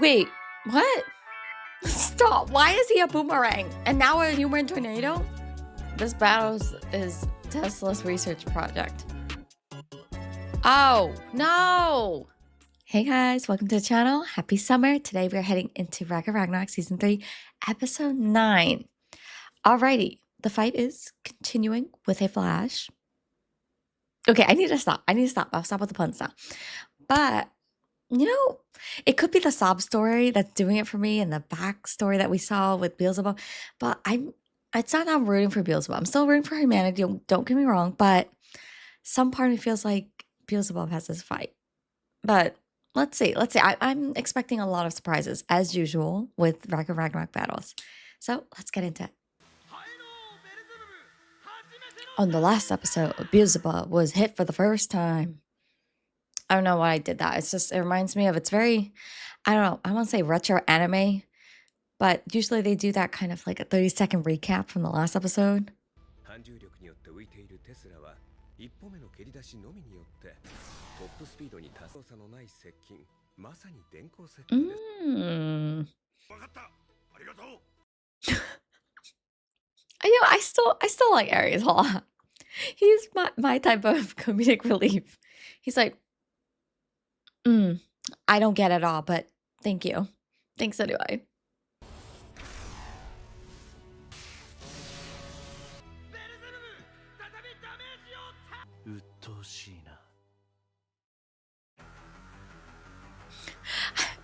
Wait, what? Stop. Why is he a boomerang? And now a human tornado? This battle is Tesla's research project. Oh, no. Hey guys, welcome to the channel. Happy summer. Today we're heading into Ragnarok Season 3, Episode 9. Alrighty, the fight is continuing with a flash. Okay, I need to stop. I'll stop with the puns now. But, you know, it could be the sob story that's doing it for me and the backstory that we saw with Beelzebub. But it's not that I'm rooting for Beelzebub. I'm still rooting for humanity, don't get me wrong. But some part of me feels like Beelzebub has this fight. But let's see. I'm expecting a lot of surprises, as usual, with Ragnarok battles. So let's get into it. On the last episode, Beelzebub was hit for the first time. I don't know why I did that. It reminds me of, it's very, I don't know, I want to say retro anime, but usually they do that kind of like a 30-second recap from the last episode. I still like Aries a lot. He's my type of comedic relief. He's like, I don't get it all, but thank you. Thanks anyway.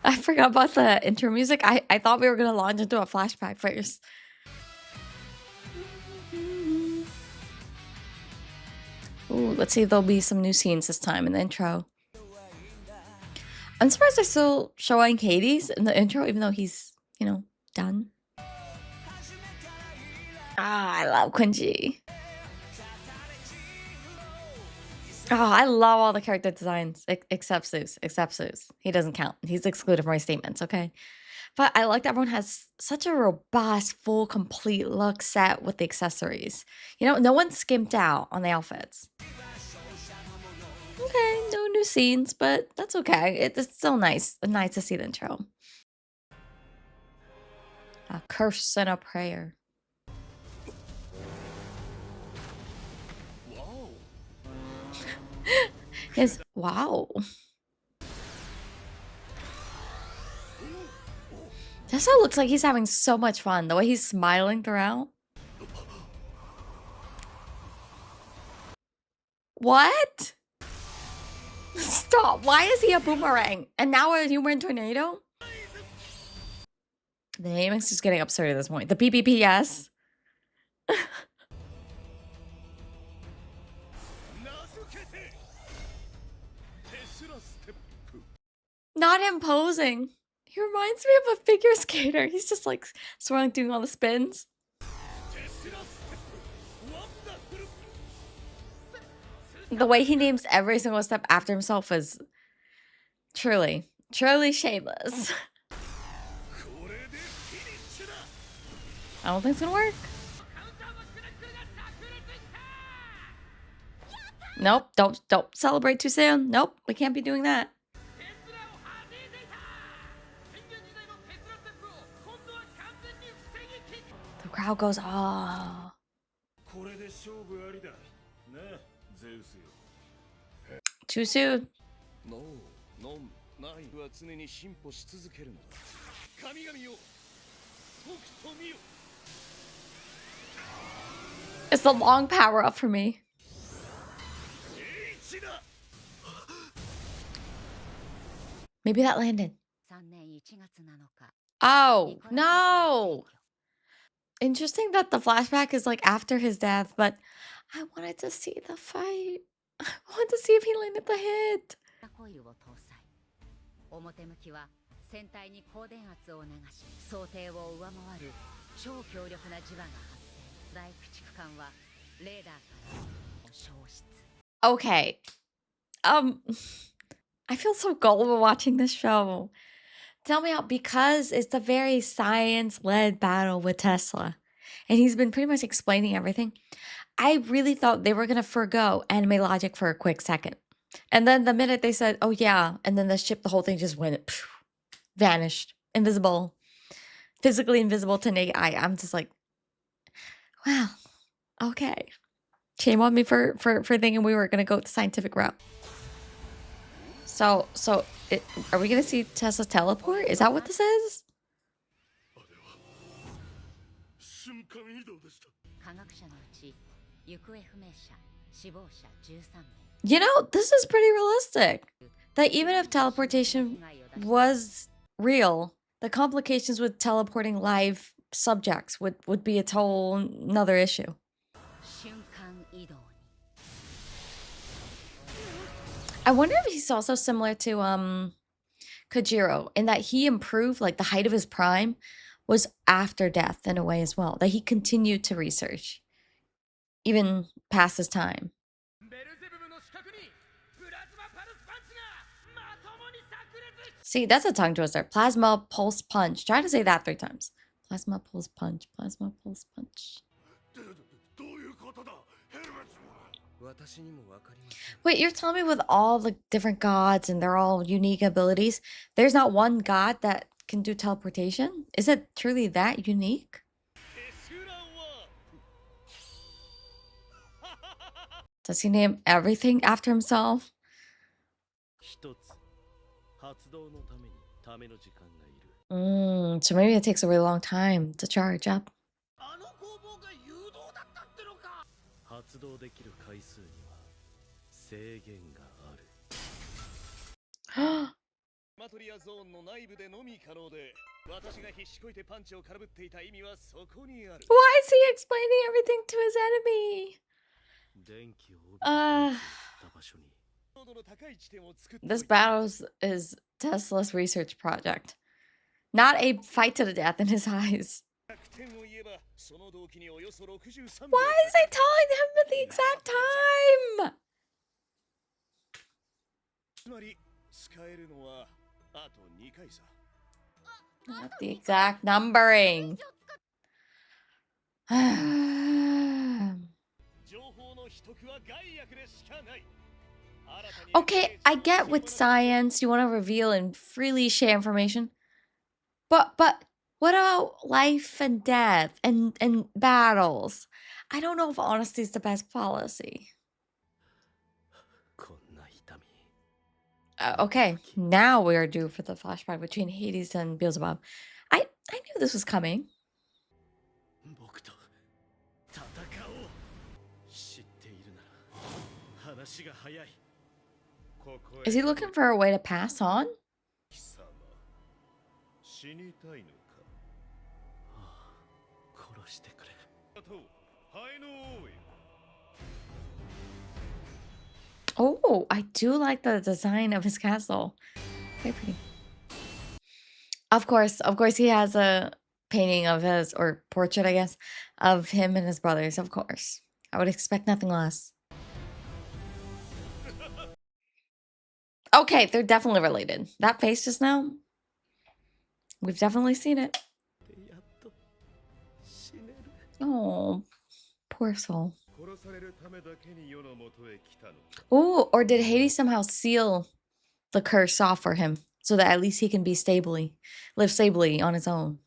I forgot about the intro music. I thought we were gonna launch into a flashback first. Ooh, let's see if there'll be some new scenes this time in the intro. I'm surprised they're still showing Hades in the intro, even though he's, you know, done. I love Quincy. Oh, I love all the character designs, except Zeus. He doesn't count. He's excluded from my statements, okay? But I like that everyone has such a robust, full, complete look set with the accessories. You know, no one skimped out on the outfits. Okay, no new scenes, but that's okay. It's still nice to see the intro. A curse and a prayer. Wow. Tessa looks like he's having so much fun. The way he's smiling throughout. What? Stop. Why is he a boomerang? And now a human tornado? The name is just getting absurd at this point. The PPPS. Not him posing. He reminds me of a figure skater. He's just like swirling, doing all the spins. The way he names every single step after himself is truly shameless. I don't think it's gonna work. Nope, don't celebrate too soon. Nope, we can't be doing that. The crowd goes, oh. Too soon. It's the long power up for me. Maybe that landed. Oh, no. Interesting that the flashback is like after his death, but I wanted to see the fight. I wanted to see if he landed the hit. Okay. I feel so gullible watching this show. Tell me how, because it's a very science-led battle with Tesla, and he's been pretty much explaining everything. I really thought they were going to forgo anime logic for a quick second. And then the minute they said, oh yeah, and then the whole thing just went, phew. vanished, invisible, physically invisible to naked eye. I'm just like, wow, okay. Shame on me for thinking we were gonna go the scientific route. So are we gonna see Tessa teleport? Is that what this is? You know, this is pretty realistic. That even if teleportation was real, the complications with teleporting live subjects would be a whole another issue. I wonder if he's also similar to Kojiro in that he improved, like the height of his prime was after death in a way as well, that he continued to research even past his time. See, that's a tongue twister. Plasma pulse punch. Try to say that 3 times. Plasma pulse punch. Plasma pulse punch. Wait, you're telling me with all the different gods and they're all unique abilities, there's not one god that can do teleportation? Is it truly that unique? Does he name everything after himself? So maybe it takes a really long time to charge up. Why is he explaining everything to his enemy? This battle is Tesla's research project, not a fight to the death in his eyes. Why is he telling him at the exact time? Not the exact numbering. Okay, I get with science, you want to reveal and freely share information. But what about life and death and battles? I don't know if honesty is the best policy. Okay, now we are due for the flashback between Hades and Beelzebub. I knew this was coming. Is he looking for a way to pass on? Oh, I do like the design of his castle. Very pretty. Of course, he has a painting of his, or portrait, I guess, of him and his brothers, of course. I would expect nothing less. Okay, they're definitely related. That face just now, we've definitely seen it. Oh, poor soul. Oh, or did Hades somehow seal the curse off for him so that at least he can live stably on his own?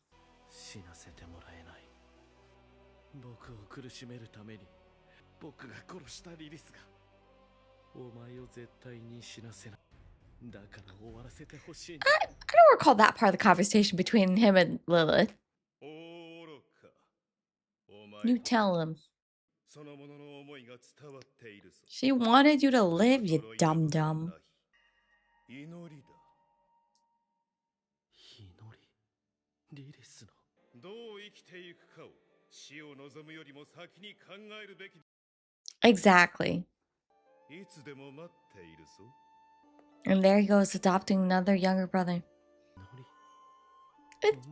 I don't recall that part of the conversation between him and Lilith. You tell him. She wanted you to live, you dum-dum. Exactly. And there he goes, adopting another younger brother.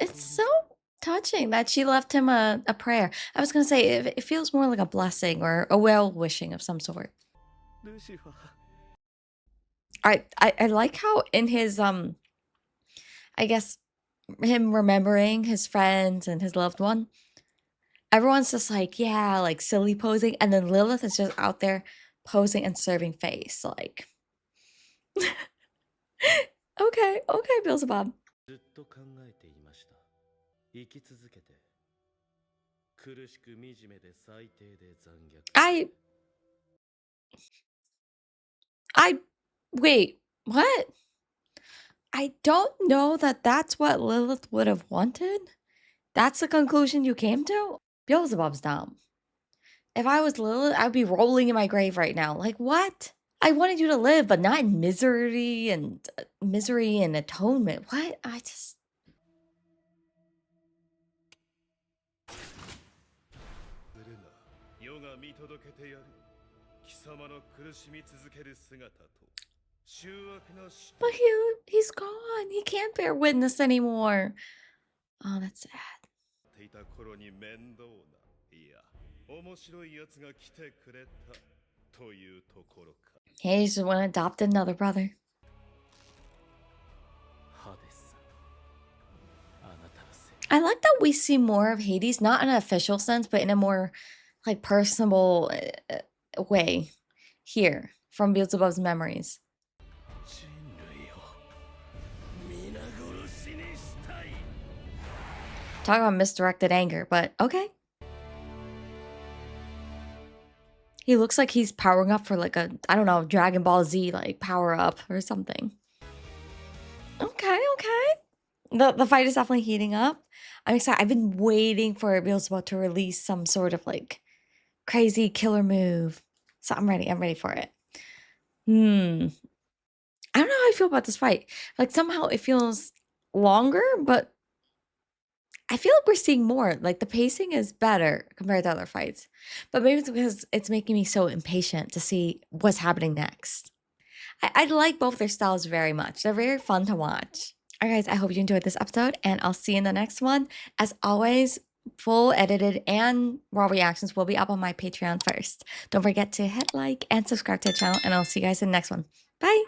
It's so touching that she left him a prayer. I was gonna say it feels more like a blessing or a well-wishing of some sort. I like how in his I guess him remembering his friends and his loved one, everyone's just like, yeah, like silly posing, and then Lilith is just out there posing and serving face, like okay, Beelzebub. ずっと考えていました。生き続けて苦しく惨めで最低で残虐。I wait, what? I don't know that that's what Lilith would have wanted. That's the conclusion you came to? Beelzebub's dumb. If I was Lilith, I'd be rolling in my grave right now. Like, what? I wanted you to live, but not in misery and atonement. What? I just. するな。世が見届けてやる。貴様の苦しみ続ける姿と醜悪な死。 But he's gone. He can't bear witness anymore. Oh, that's sad. ていた頃に面倒な、いや、面白い奴が来てくれたというところか。He just want to adopt another brother. ハデス、あなたのせい。 I like that we see more of Hades, not in an official sense, but in a more like personable way here from Beelzebub's memories. 人類を皆殺しにしたい。 Talk about misdirected anger, but okay. He looks like he's powering up for like a, I don't know, Dragon Ball Z like power up or something. Okay. The fight is definitely heating up. I'm excited. I've been waiting for Beelzebub to release some sort of like crazy killer move. So I'm ready. I'm ready for it. I don't know how I feel about this fight. Like somehow it feels longer, but I feel like we're seeing more. Like the pacing is better compared to other fights. But maybe it's because it's making me so impatient to see what's happening next. I like both their styles very much. They're very fun to watch. All right, guys, I hope you enjoyed this episode, and I'll see you in the next one. As always, full edited and raw reactions will be up on my Patreon first. Don't forget to hit like and subscribe to the channel, and I'll see you guys in the next one. Bye!